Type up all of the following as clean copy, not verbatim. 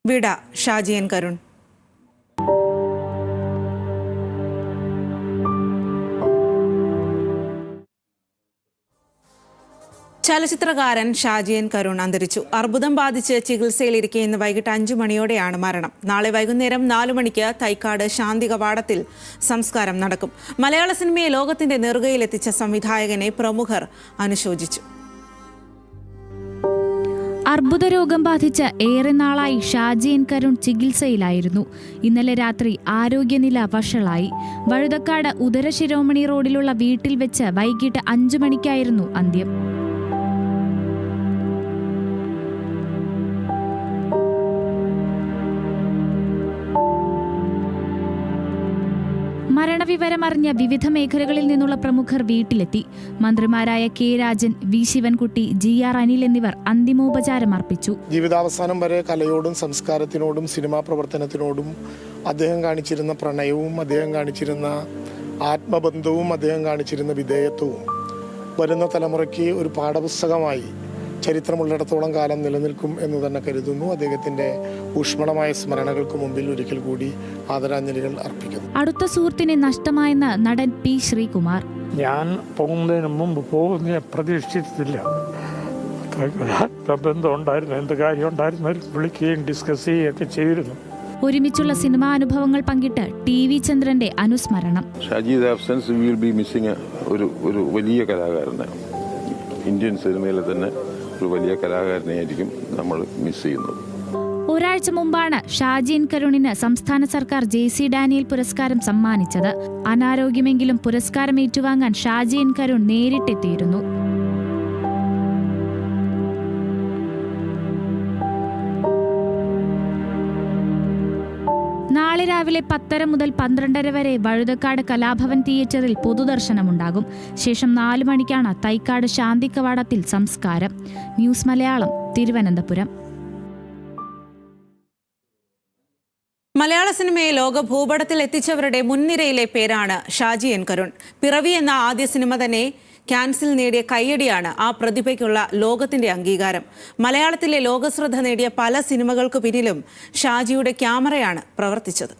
വിട Shaji N Karun. ചലച്ചിത്രകാരൻ Shaji N Karun അന്തരിച്ചു. അർബുദം ബാധിച്ച് ചികിത്സയിലിരിക്കെ ഇന്ന് വൈകിട്ട് 5 മണിയോടെയാണ് മരണം. നാളെ വൈകുന്നേരം 4 മണിക്ക് തൈക്കാട് ശാന്തി കവാടത്തിൽ സംസ്കാരം നടക്കും. മലയാള സിനിമയെ ലോകത്തിന്റെ നെറുകയിലെത്തിച്ച സംവിധായകനെ പ്രമുഖർ അനുശോചിച്ചു. അർബുദ രോഗം ബാധിച്ച് ഏറെ നാളായി ഷാജി എൻ കരുൺ ചികിത്സയിലായിരുന്നു. ഇന്നലെ രാത്രി ആരോഗ്യനില വഷളായി. വഴുതക്കാട് ഉദരശിരോമണി റോഡിലുള്ള വീട്ടിൽ വെച്ച് വൈകിട്ട് 5 മണിക്കായിരുന്നു അന്ത്യം. മരണവിവരമറിഞ്ഞ വിവിധ മേഖലകളിൽ നിന്നുള്ള പ്രമുഖർ വീട്ടിലെത്തി. മന്ത്രിമാരായ K Rajan, V Sivankutty, GR Anil എന്നിവർ അന്തിമോപചാരം അർപ്പിച്ചു. ജീവിതാവസാനം വരെ കലയോടും സംസ്കാരത്തിനോടും സിനിമാ പ്രവർത്തനത്തിനോടും അദ്ദേഹം കാണിച്ചിരുന്ന പ്രണയവും, അദ്ദേഹം കാണിച്ചിരുന്ന ആത്മബന്ധവും, അദ്ദേഹം കാണിച്ചിരുന്ന വിധേയത്വവും വരുന്ന തലമുറയ്ക്ക് ഒരു പാഠപുസ്തകമായി ചരിത്രമുള്ളിടത്തോളം കാലം നിലനിൽക്കും എന്ന് തന്നെ കരുതുന്നു. അദ്ദേഹത്തിന്റെ ഊഷ്മളമായ സ്മരണകൾക്ക് മുമ്പിൽ ഒരിക്കൽ കൂടി ആദരാഞ്ജലികൾ അർപ്പിക്കുന്നു. അടുത്ത സുഹൃത്തിനെ നഷ്ടമായെന്ന് നടൻ P. ശ്രീകുമാർ. ഞാൻ പോകുന്നതിന് മുമ്പ് പോകുന്ന പ്രതീക്ഷിച്ചിട്ടില്ല. ബന്ധം ഉണ്ടായിരുന്നു, എന്ത് കാര്യം ഉണ്ടായിരുന്നാലും വിളിക്കുകയും ഡിസ്കസ് ചെയ്യുകയൊക്കെ ചെയ്തിരുന്നു. ഒരുമിച്ചുള്ള സിനിമാ അനുഭവങ്ങൾ പങ്കിട്ട് TV ചന്ദ്രന്റെ അനുസ്മരണം. ഷാജിയുടെ absence we will be missing ഒരു വലിയ കലാകാരനെ. ഇന്ത്യൻ സിനിമയിലെ തന്നെ ഒരു വലിയ കലാകാരനെയായിരിക്കും നമ്മൾ മിസ് ചെയ്യുന്നത്. ഒരാഴ്ച മുമ്പാണ് ഷാജി എൻ കരുണിന് സംസ്ഥാന സർക്കാർ JC ഡാനിയൽ പുരസ്കാരം സമ്മാനിച്ചത്. അനാരോഗ്യമെങ്കിലും പുരസ്കാരം ഏറ്റുവാങ്ങാൻ ഷാജി എൻ കരുൺ നേരിട്ടെത്തിയിരുന്നു. നാളെ രാവിലെ 10:30 മുതൽ 12:30 വരെ വഴുതക്കാട് കലാഭവൻ തിയേറ്ററിൽ പൊതുദർശനമുണ്ടാകും. ശേഷം 4 മണിക്കാണ് തൈക്കാട് ശാന്തി കവാടത്തിൽ സംസ്കാരം. ന്യൂസ് മലയാളം, തിരുവനന്തപുരം. മലയാള സിനിമയെ ലോക ഭൂപടത്തിൽ എത്തിച്ചവരുടെ മുൻനിരയിലെ പേരാണ് ഷാജി എൻ കരുൺ. പിറവി എന്ന ആദ്യ സിനിമ തന്നെ ക്യാൻസിൽ നേടിയ കയ്യടിയാണ് ആ പ്രതിഭയ്ക്കുള്ള ലോകത്തിന്റെ അംഗീകാരം. മലയാളത്തിലെ ലോകശ്രദ്ധ നേടിയ പല സിനിമകൾക്കു പിന്നിലും ഷാജിയുടെ ക്യാമറയാണ് പ്രവർത്തിച്ചത്.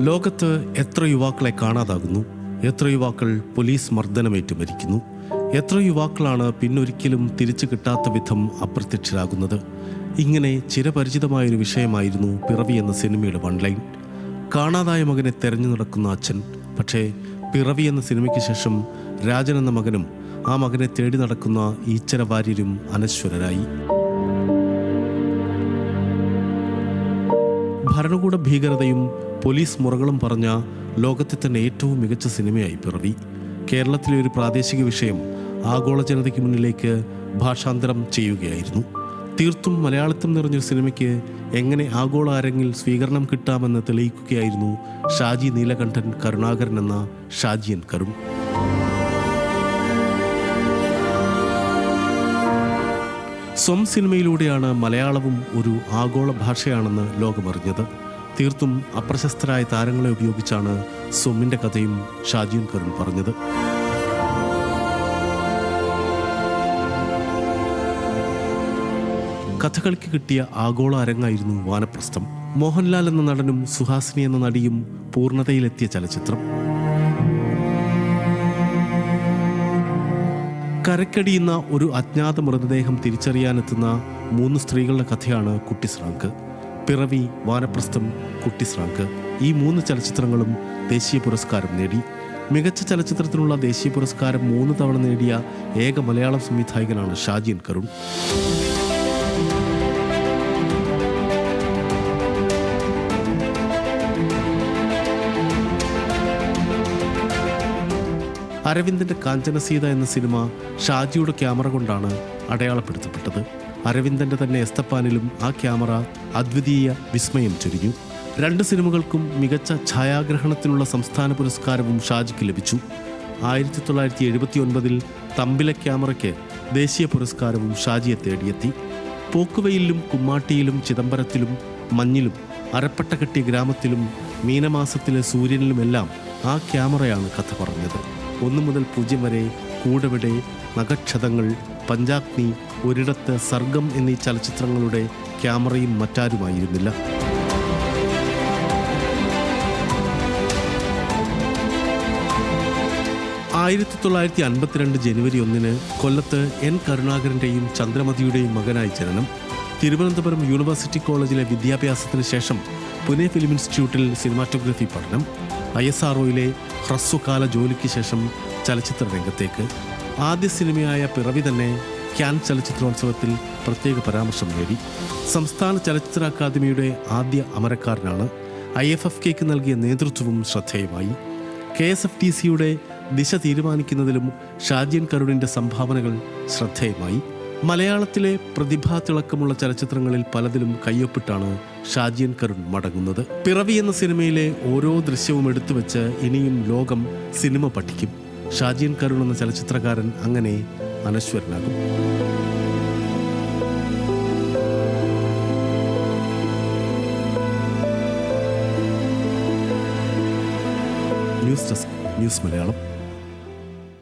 ലോകത്ത് എത്ര യുവാക്കളെ കാണാതാകുന്നു, എത്ര യുവാക്കൾ പോലീസ് മർദ്ദനമേറ്റ് മരിക്കുന്നു, എത്ര യുവാക്കളാണ് പിന്നൊരിക്കലും തിരിച്ചു കിട്ടാത്ത വിധം അപ്രത്യക്ഷരാകുന്നത്. ഇങ്ങനെ ചിരപരിചിതമായൊരു വിഷയമായിരുന്നു പിറവി എന്ന സിനിമയുടെ വൺലൈൻ. കാണാതായ മകനെ തെരഞ്ഞു നടക്കുന്ന അച്ഛൻ. പക്ഷേ പിറവി എന്ന സിനിമയ്ക്ക് ശേഷം രാജൻ എന്ന മകനും ആ മകനെ തേടി നടക്കുന്ന ഈച്ചര വാര്യരും അനശ്വരരായി. ഭരണകൂട ഭീകരതയും പോലീസ് മുറകളും പറഞ്ഞ ലോകത്തെ തന്നെ ഏറ്റവും മികച്ച സിനിമയായി പിറവി. കേരളത്തിലെ ഒരു പ്രാദേശിക വിഷയം ആഗോള ജനതയ്ക്ക് മുന്നിലേക്ക് ഭാഷാന്തരം ചെയ്യുകയായിരുന്നു. തീർത്തും മലയാളിത്തം നിറഞ്ഞൊരു സിനിമയ്ക്ക് എങ്ങനെ ആഗോള അരങ്ങിൽ സ്വീകരണം കിട്ടാമെന്ന് തെളിയിക്കുകയായിരുന്നു ഷാജി നീലകണ്ഠൻ കരുണാകരൻ എന്ന ഷാജി എൻ കരുൺ. സിനിമയിലൂടെയാണ് മലയാളവും ഒരു ആഗോള ഭാഷയാണെന്ന് ലോകമറിഞ്ഞത്. തീർത്തും അപ്രശസ്തരായ താരങ്ങളെ ഉപയോഗിച്ചാണ് സ്വമിൻ്റെ കഥയും ഷാജി എൻ കരുൺ പറഞ്ഞത്. കഥകളിക്ക് കിട്ടിയ ആഗോള അരങ്ങായിരുന്നു വാനപ്രസ്ഥം. മോഹൻലാൽ എന്ന നടനും സുഹാസിനി എന്ന നടിയും പൂർണ്ണതയിലെത്തിയ ചലച്ചിത്രം. കരക്കടിയുന്ന ഒരു അജ്ഞാത മൃതദേഹം തിരിച്ചറിയാനെത്തുന്ന 3 സ്ത്രീകളുടെ കഥയാണ് കുട്ടിസ്രാങ്ക്. പിറവി, വാനപ്രസ്ഥം, കുട്ടിസ്രാങ്ക് ഈ 3 ചലച്ചിത്രങ്ങളും ദേശീയ പുരസ്കാരം നേടി. മികച്ച ചലച്ചിത്രത്തിനുള്ള ദേശീയ പുരസ്കാരം 3 തവണ നേടിയ ഏക മലയാളം സംവിധായകനാണ് ഷാജി എൻ കരുൺ. അരവിന്ദന്റെ കാഞ്ചനസീത എന്ന സിനിമ ഷാജിയുടെ ക്യാമറ കൊണ്ടാണ് അടയാളപ്പെടുത്തപ്പെട്ടത്. അരവിന്ദന്റെ തന്നെ എസ്തപ്പാനിലും ആ ക്യാമറ അദ്വിതീയ വിസ്മയം ചൊരിഞ്ഞു. 2 സിനിമകൾക്കും മികച്ച ഛായാഗ്രഹണത്തിനുള്ള സംസ്ഥാന പുരസ്കാരവും ഷാജിക്ക് ലഭിച്ചു. 1979 തമ്പിലെ ക്യാമറയ്ക്ക് ദേശീയ പുരസ്കാരവും ഷാജിയെ തേടിയെത്തി. പോക്കുവെയിലും കുമ്മാട്ടിയിലും ചിദംബരത്തിലും മഞ്ഞിലും അരപ്പട്ട കെട്ടിയ ഗ്രാമത്തിലും മീനമാസത്തിലെ സൂര്യനിലുമെല്ലാം ആ ക്യാമറയാണ് കഥ പറഞ്ഞത്. 1 മുതൽ 0 വരെ, കൂടെവിടെ, നഖക്ഷതങ്ങൾ, പഞ്ചാഗ്നി, ഒരിടത്ത്, സർഗം എന്നീ ചലച്ചിത്രങ്ങളുടെ ക്യാമറയും മറ്റാരുമായിരുന്നില്ല. ജനുവരി 1 കൊല്ലത്ത് N. കരുണാകരൻ്റെയും ചന്ദ്രമതിയുടെയും മകനായി ജനനം. തിരുവനന്തപുരം യൂണിവേഴ്സിറ്റി കോളേജിലെ വിദ്യാഭ്യാസത്തിന് ശേഷം പുനെ ഫിലിം ഇൻസ്റ്റിറ്റ്യൂട്ടിൽ സിനിമാറ്റോഗ്രഫി പഠനം. ISROയിലെ ഹ്രസ്വകാല ജോലിക്ക് ശേഷം ചലച്ചിത്ര രംഗത്തേക്ക്. ആദ്യ സിനിമയായ പിറവി തന്നെ ക്യാൻ ചലച്ചിത്രോത്സവത്തിൽ പ്രത്യേക പരാമർശം നേടി. സംസ്ഥാന ചലച്ചിത്ര അക്കാദമിയുടെ ആദ്യ അമരക്കാരനാണ്. IFFKക്ക് നൽകിയ നേതൃത്വവും ശ്രദ്ധേയമായി. KSFTCയുടെ ദിശ തീരുമാനിക്കുന്നതിലും ഷാജി എൻ കരുണിൻ്റെ സംഭാവനകൾ ശ്രദ്ധേയമായി. മലയാളത്തിലെ പ്രതിഭാതിളക്കമുള്ള ചലച്ചിത്രങ്ങളിൽ പലതിലും കയ്യൊപ്പിട്ടാണ് ഷാജി എൻ കരുൺ മടങ്ങുന്നത്. പിറവി എന്ന സിനിമയിലെ ഓരോ ദൃശ്യവും എടുത്തുവെച്ച് ഇനിയും ലോകം സിനിമ പഠിക്കും. ഷാജി എൻ കരുൺ എന്ന ചലച്ചിത്രകാരൻ അങ്ങനെ അനശ്വരനാകും. News desk, news Malayalam.